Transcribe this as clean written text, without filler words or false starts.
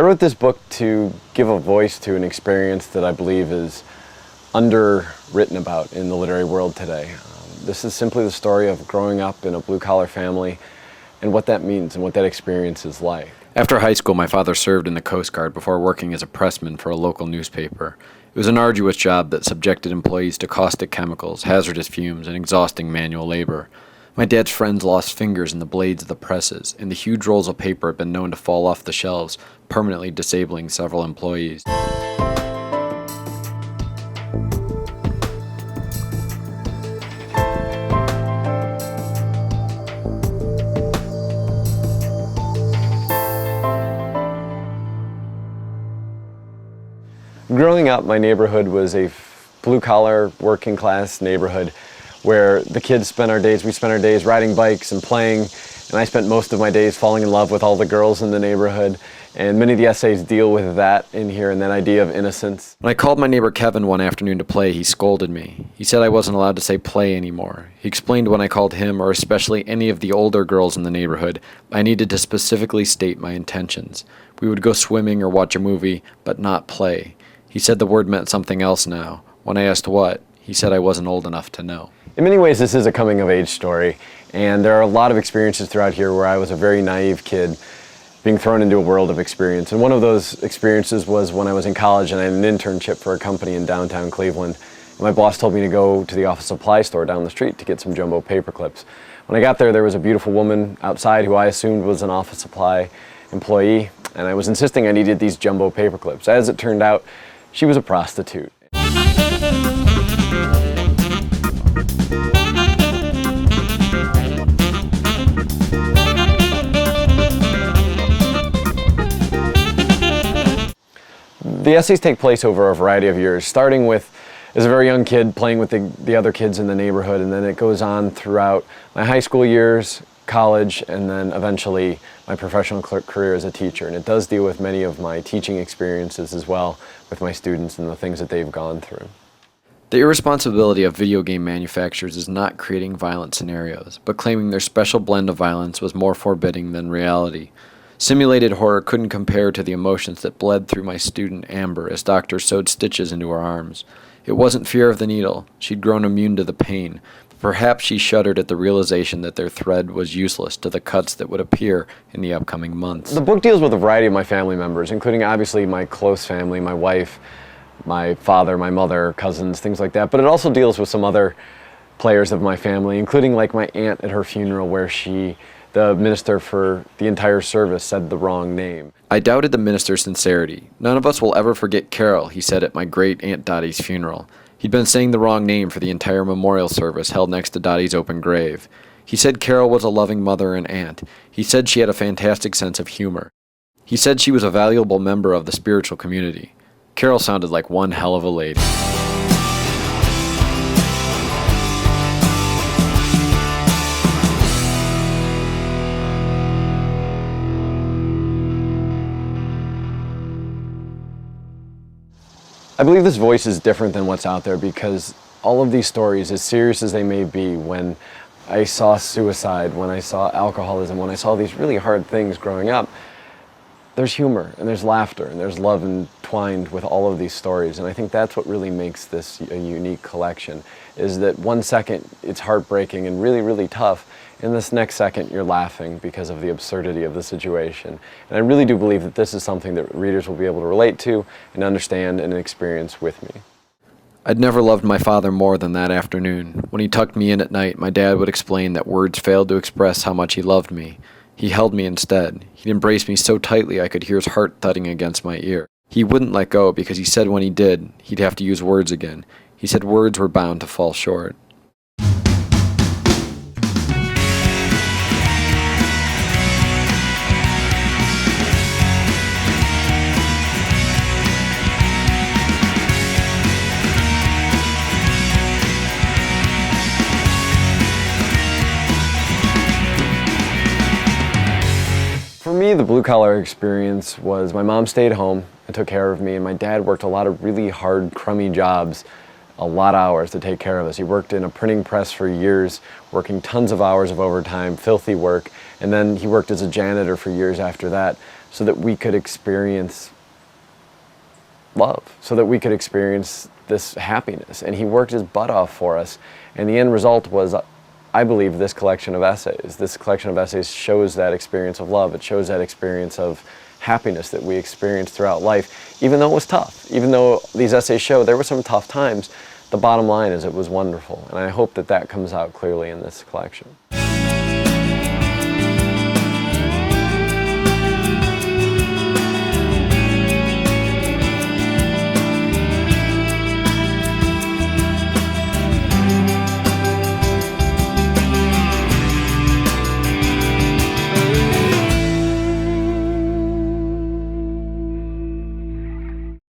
wrote this book to give a voice to an experience that I believe is underwritten about in the literary world today. This is simply the story of growing up in a blue-collar family and what that means and what that experience is like. After high school, my father served in the Coast Guard before working as a pressman for a local newspaper. It was an arduous job that subjected employees to caustic chemicals, hazardous fumes, and exhausting manual labor. My dad's friends lost fingers in the blades of the presses, and the huge rolls of paper had been known to fall off the shelves, permanently disabling several employees. Growing up, my neighborhood was a blue-collar, working-class neighborhood where the kids spent our days riding bikes and playing, and I spent most of my days falling in love with all the girls in the neighborhood. And many of the essays deal with that in here and that idea of innocence. When I called my neighbor Kevin one afternoon to play, he scolded me. He said I wasn't allowed to say play anymore. He explained when I called him, or especially any of the older girls in the neighborhood, I needed to specifically state my intentions. We would go swimming or watch a movie, but not play. He said the word meant something else now. When I asked what, he said I wasn't old enough to know. In many ways, this is a coming-of-age story, and there are a lot of experiences throughout here where I was a very naive kid being thrown into a world of experience. And one of those experiences was when I was in college and I had an internship for a company in downtown Cleveland. And my boss told me to go to the office supply store down the street to get some jumbo paper clips. When I got there was a beautiful woman outside who I assumed was an office supply employee, and I was insisting I needed these jumbo paper clips. As it turned out, she was a prostitute. The essays take place over a variety of years, starting with as a very young kid playing with the other kids in the neighborhood, and then it goes on throughout my high school years, college, and then eventually my professional career as a teacher. And it does deal with many of my teaching experiences as well with my students and the things that they've gone through. The irresponsibility of video game manufacturers is not creating violent scenarios, but claiming their special blend of violence was more forbidding than reality. Simulated horror couldn't compare to the emotions that bled through my student Amber as doctors sewed stitches into her arms. It wasn't fear of the needle. She'd grown immune to the pain. But perhaps she shuddered at the realization that their thread was useless to the cuts that would appear in the upcoming months. The book deals with a variety of my family members, including obviously my close family, my wife, my father, my mother, cousins, things like that. But it also deals with some other players of my family, including like my aunt at her funeral where the minister for the entire service said the wrong name. I doubted the minister's sincerity. None of us will ever forget Carol, he said at my great Aunt Dottie's funeral. He'd been saying the wrong name for the entire memorial service held next to Dottie's open grave. He said Carol was a loving mother and aunt. He said she had a fantastic sense of humor. He said she was a valuable member of the spiritual community. Carol sounded like one hell of a lady. I believe this voice is different than what's out there because all of these stories, as serious as they may be, when I saw suicide, when I saw alcoholism, when I saw these really hard things growing up, there's humor and there's laughter and there's love entwined with all of these stories. And I think that's what really makes this a unique collection, is that one second it's heartbreaking and really, really tough, and this next second you're laughing because of the absurdity of the situation. And I really do believe that this is something that readers will be able to relate to and understand and experience with me. I'd never loved my father more than that afternoon. When he tucked me in at night, my dad would explain that words failed to express how much he loved me. He held me instead. He'd embrace me so tightly I could hear his heart thudding against my ear. He wouldn't let go because he said when he did, he'd have to use words again. He said words were bound to fall short. For me, the blue-collar experience was my mom stayed home and took care of me, and my dad worked a lot of really hard, crummy jobs, a lot of hours to take care of us. He worked in a printing press for years, working tons of hours of overtime, filthy work, and then he worked as a janitor for years after that. so that we could experience love, so that we could experience this happiness. And he worked his butt off for us. And the end result was, I believe, this collection of essays. This collection of essays shows that experience of love. It shows that experience of happiness that we experienced throughout life, even though it was tough. Even though these essays show there were some tough times, the bottom line is it was wonderful. And I hope that that comes out clearly in this collection.